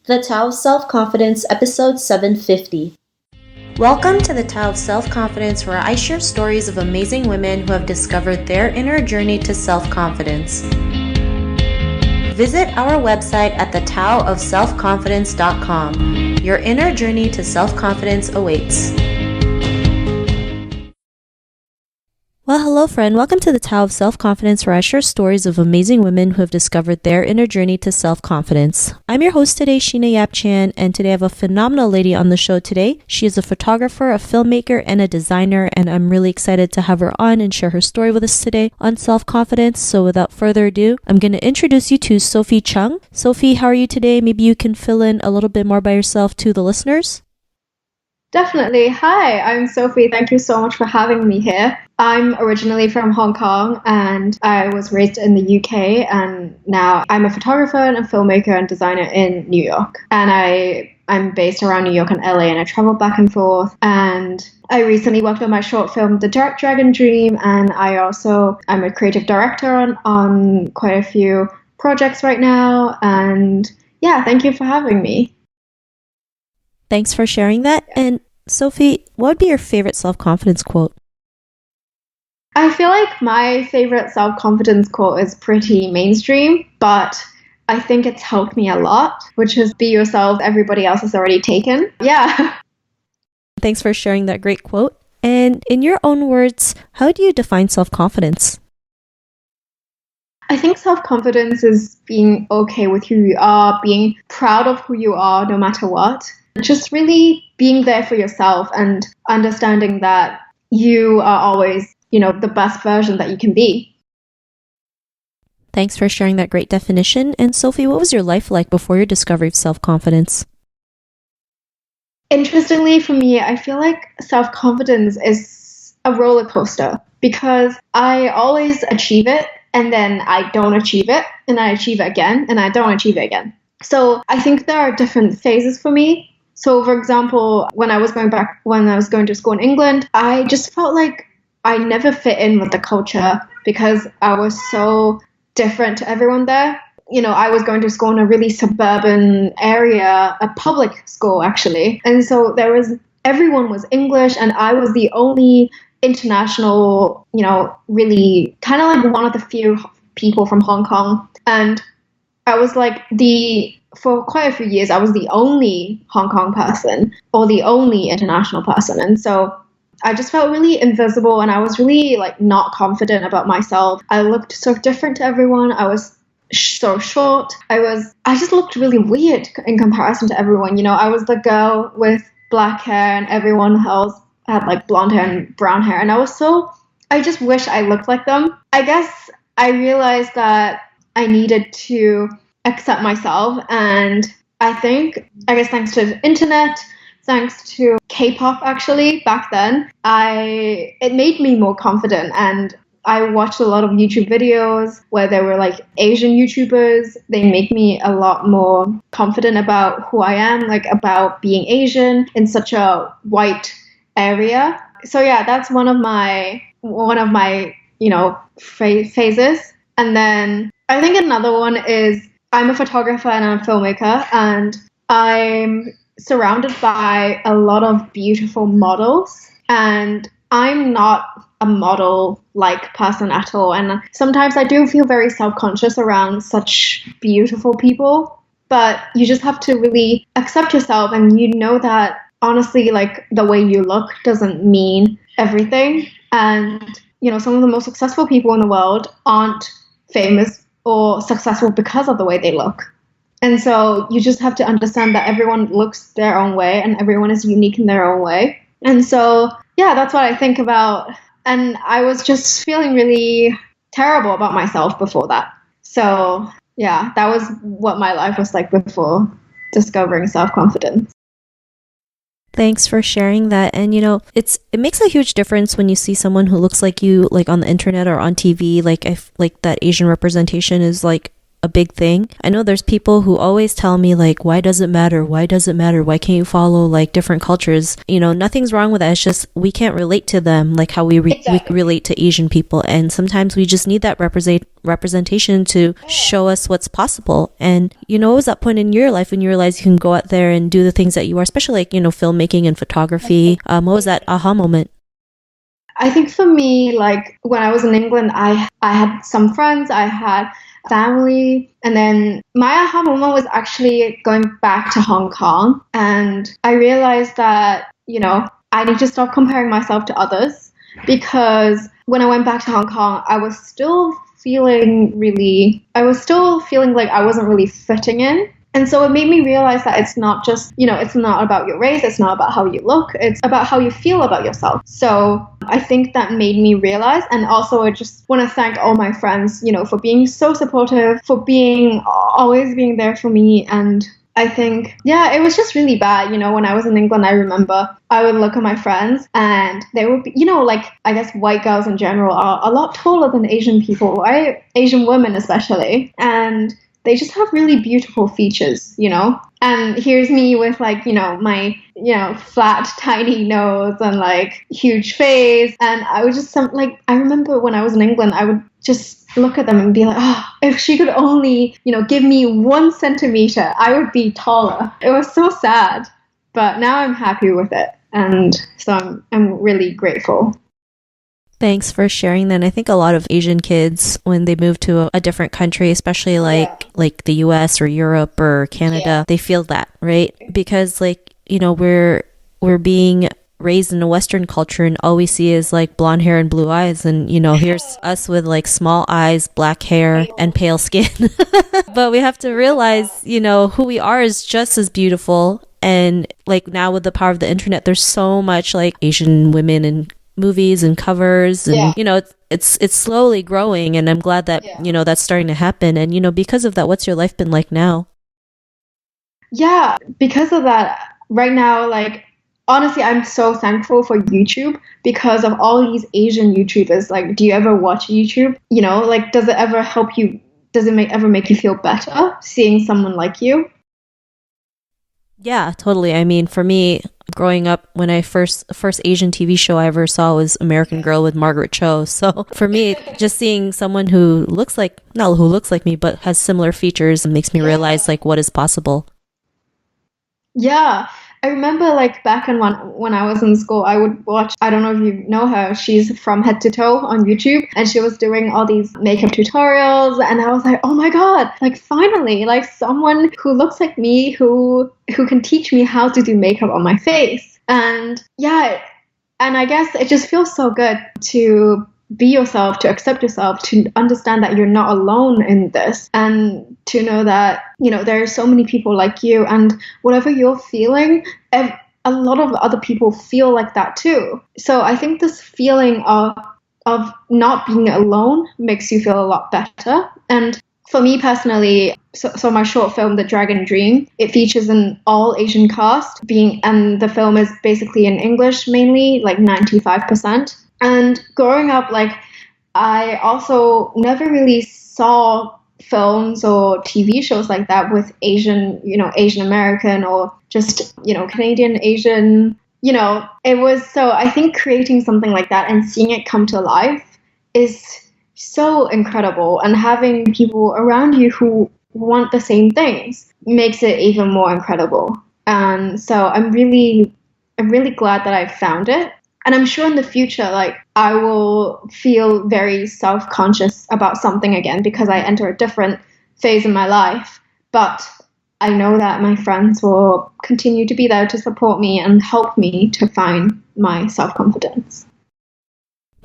The Tao of Self-Confidence, episode 750. Welcome to the Tao of Self-Confidence, where I share stories of amazing women who have discovered their inner journey to self-confidence. Visit our website at thetaoofselfconfidence.com. Your inner journey to self-confidence awaits. Well, hello friend. Welcome to the Tao of Self-Confidence, where I share stories of amazing women who have discovered their inner journey to self-confidence. I'm your host today, Sheena Yap Chan, and today I have a phenomenal lady on the show today. She is a photographer, a filmmaker, and a designer, and I'm really excited to have her on and share her story with us today on self-confidence. So without further ado, I'm going to introduce you to Sophie Cheung. Sophie, how are you today? Maybe you can fill in a little bit more by yourself to the listeners. Definitely. Hi, I'm Sophie. Thank you so much for having me here. I'm originally from Hong Kong and I was raised in the UK, and now I'm a photographer and a filmmaker and designer in New York. And I'm based around New York and LA, and I travel back and forth. And I recently worked on my short film, The Dragon Dream, and I'm a creative director on quite a few projects right now. And yeah, thank you for having me. Thanks for sharing that. And Sophie, what would be your favorite self-confidence quote? I feel like my favorite self-confidence quote is pretty mainstream, but I think it's helped me a lot, which is be yourself, everybody else is already taken. Yeah. Thanks for sharing that great quote. And in your own words, how do you define self-confidence? I think self-confidence is being okay with who you are, being proud of who you are no matter what. Just really being there for yourself and understanding that you are always, the best version that you can be. Thanks for sharing that great definition. And Sophie, what was your life like before your discovery of self-confidence? Interestingly, for me, I feel like self-confidence is a roller coaster because I always achieve it and then I don't achieve it and I achieve it again and I don't achieve it again. So I think there are different phases for me. So for example, when I was going to school in England, I just felt like I never fit in with the culture because I was so different to everyone there. I was going to school in a really suburban area, a public school actually. And so everyone was English and I was the only international, really kind of like one of the few people from Hong Kong. And I was like for quite a few years, I was the only Hong Kong person or the only international person. And so I just felt really invisible and I was really not confident about myself. I looked so different to everyone. I was so short. I just looked really weird in comparison to everyone. I was the girl with black hair and everyone else had blonde hair and brown hair. And I just wish I looked like them. I guess I realized that I needed to accept myself, and I guess thanks to the internet, thanks to K-pop actually back then, it made me more confident. And I watched a lot of YouTube videos where there were Asian YouTubers. They make me a lot more confident about who I am, about being Asian in such a white area. So yeah, that's one of my phases. And then I think another one is I'm a photographer and I'm a filmmaker, and I'm surrounded by a lot of beautiful models, and I'm not a model-like person at all. And sometimes I do feel very self-conscious around such beautiful people, but you just have to really accept yourself, and that honestly, the way you look doesn't mean everything. And, some of the most successful people in the world aren't famous or successful because of the way they look. And so you just have to understand that everyone looks their own way and everyone is unique in their own way. And so, yeah, that's what I think about. And I was just feeling really terrible about myself before that. So, yeah, that was what my life was like before discovering self-confidence. Thanks for sharing that. And it makes a huge difference when you see someone who looks like you, on the internet or on TV. That Asian representation is a a big thing. I know there's people who always tell me like, why does it matter? Why does it matter? Why can't you follow like different cultures? You know, nothing's wrong with that. It's just we can't relate to them like how we relate to Asian people. And sometimes we just need that representation to show us what's possible. And, you know, what was that point in your life when you realized you can go out there and do the things that you are, especially like, you know, filmmaking and photography? What was that aha moment? I think for me, like when I was in England, I had some friends, I had family, and then my aha moment was actually going back to Hong Kong. And I realized that, you know, I need to stop comparing myself to others, because when I went back to Hong Kong, I was still feeling like I wasn't really fitting in. And so it made me realize that it's not just, you know, it's not about your race, it's not about how you look, it's about how you feel about yourself. So I think that made me realize, and also I just want to thank all my friends, you know, for being so supportive, for always being there for me. And I think, yeah, it was just really bad. You know, when I was in England, I remember I would look at my friends and they would be, you know, like, I guess white girls in general are a lot taller than Asian people, right? Asian women especially. And they just have really beautiful features, you know? And here's me with like, you know, my, you know, flat, tiny nose and like huge face. And I would just like, I remember when I was in England, I would just look at them and be like, oh, if she could only, you know, give me 1 centimeter, I would be taller. It was so sad, but now I'm happy with it. And so I'm really grateful. Thanks for sharing that. And I think a lot of Asian kids, when they move to a different country, especially like the US or Europe or Canada, they feel that, right? Because like, you know, we're being raised in a Western culture and all we see is like blonde hair and blue eyes. And, you know, here's us with like small eyes, black hair, and pale skin. But we have to realize, you know, who we are is just as beautiful. And like now with the power of the internet, there's so much like Asian women and movies and covers, and you know, it's slowly growing, and I'm glad that you know that's starting to happen. And you know, because of that, what's your life been like now? Yeah, because of that, right now, like honestly, I'm so thankful for YouTube because of all these Asian YouTubers. Like, do you ever watch YouTube? You know, like, does it ever help you? Does it ever make you feel better seeing someone like you? Yeah, totally. I mean, for me, growing up, when I first Asian TV show I ever saw was American Girl with Margaret Cho. So for me, just seeing someone who looks like, not who looks like me, but has similar features makes me realize like what is possible. Yeah, I remember like back in when I was in school, I would watch, I don't know if you know her, she's from Head to Toe on YouTube, and she was doing all these makeup tutorials, and I was like, oh my God, like finally, like someone who looks like me, who can teach me how to do makeup on my face. And yeah, and I guess it just feels so good to be yourself, to accept yourself, to understand that you're not alone in this, and to know that, you know, there are so many people like you, and whatever you're feeling, a lot of other people feel like that too. So I think this feeling of not being alone makes you feel a lot better. And for me personally, so my short film, The Dragon Dream, it features an all Asian cast, and the film is basically in English mainly, like 95%. And growing up, like, I also never really saw films or TV shows like that with Asian, you know, Asian American or just, you know, Canadian Asian, you know, it was, so I think creating something like that and seeing it come to life is so incredible. And having people around you who want the same things makes it even more incredible. And so I'm really glad that I found it. And I'm sure in the future, like, I will feel very self-conscious about something again because I enter a different phase in my life. But I know that my friends will continue to be there to support me and help me to find my self-confidence.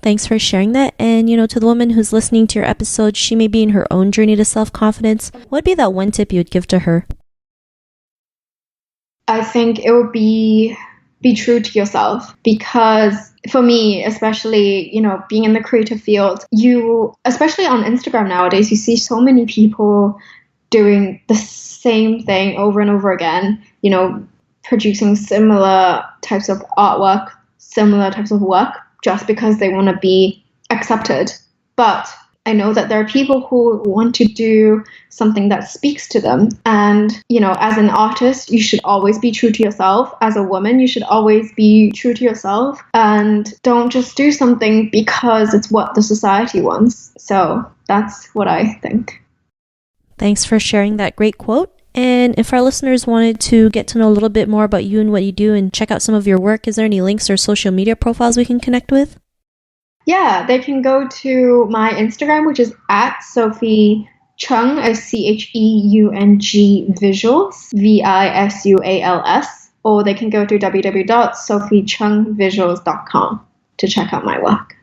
Thanks for sharing that. And, you know, to the woman who's listening to your episode, she may be in her own journey to self-confidence. What would be that one tip you would give to her? I think it would be true to yourself, because for me, especially, you know, being in the creative field, especially on Instagram nowadays, you see so many people doing the same thing over and over again, you know, producing similar types of artwork, similar types of work, just because they want to be accepted. But I know that there are people who want to do something that speaks to them. And, as an artist, you should always be true to yourself. As a woman, you should always be true to yourself and don't just do something because it's what the society wants. So that's what I think. Thanks for sharing that great quote. And if our listeners wanted to get to know a little bit more about you and what you do and check out some of your work, is there any links or social media profiles we can connect with? Yeah, they can go to my Instagram, which is at Sophie Cheung, Cheung Visuals, Visuals, or they can go to www.sophiecheungvisuals.com to check out my work.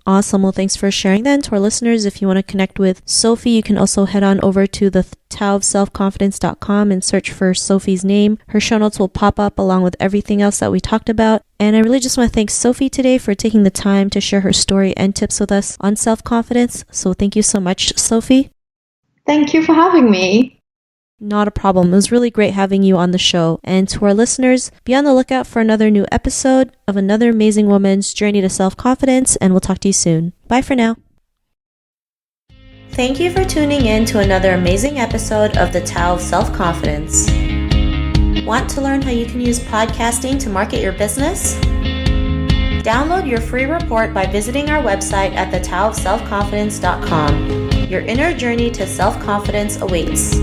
Awesome. Well, thanks for sharing that. And to our listeners, if you want to connect with Sophie, you can also head on over to the taoofselfconfidence.com and search for Sophie's name. Her show notes will pop up along with everything else that we talked about. And I really just want to thank Sophie today for taking the time to share her story and tips with us on self-confidence. So thank you so much, Sophie. Thank you for having me. Not a problem. It was really great having you on the show. And to our listeners, be on the lookout for another new episode of another amazing woman's journey to self-confidence, and we'll talk to you soon. Bye for now. Thank you for tuning in to another amazing episode of the Tao of Self-Confidence. Want to learn how you can use podcasting to market your business? Download your free report by visiting our website at thetaoofselfconfidence.com. Your inner journey to self-confidence awaits.